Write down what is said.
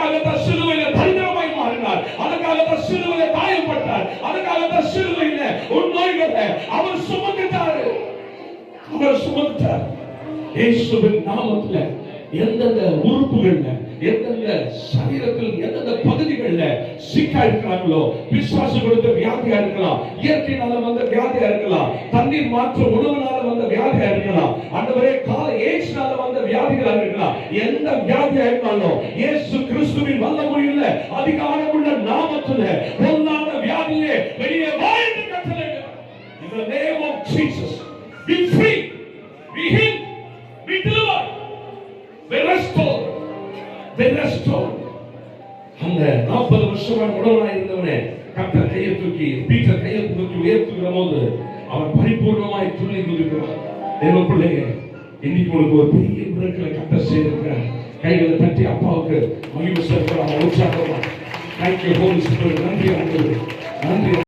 அதுக்காகத்தான் சிலுவையில் தரித்திரமாய் மாறினார், அதுக்காகத்தான் சிலுவையில் காயப்பட்டார், அதுக்காகத்தான் சிலுவையில் உன்னோய்களை அவர் சுமந்துட்டார். இயேசுவின் நாமத்துல எந்தெந்த உறுப்புகள்ல, எந்தெந்த சரீரத்தில், எந்தெந்த பகுதிகள்ல சிக்கா இருக்கிறாங்களோ, பிசாசு கொடுத்த வியாதியா இருக்கலாம், இயற்கையினால வந்த வியாதியா இருக்கலாம், தண்ணீர் மாற்ற உணவுனால வந்த வியாதியா இருக்கலாம், ஆண்டவரே கால ஏசுனால வந்த வியாதிகளா இருக்கலாம், எந்த வியாதியா இருந்தாலும் இயேசு கிறிஸ்துவின் வல்லமையுள்ள அதிகாரமுள்ள நாமத்துல பொல்லாத வியாதியே வெளியே வா என்று கட்டளையிட்டார். In the name of Jesus, be free, be healed, be delivered, be restored, be restored. அந்த 40 வருஷமா உடலாய் இருந்தவனே கர்த்தர் கையை தூக்கி, பீட்டர் கையை தூக்கி உயர்த்துகிற போது அவன் பரிபூர்ணமாய் துள்ளி குதிக்கிறான். தேவ பிள்ளையே, இன்னைக்கு உனக்கு ஒரு பெரிய மிரக்கலை கர்த்தர் செய்திருக்கிறார். கைகளை தட்டி அப்பாவுக்கு மகிமை செலுத்தலாம், உற்சாகமா. Thank you, Holy Spirit. நன்றி ஆண்டவரே, நன்றி.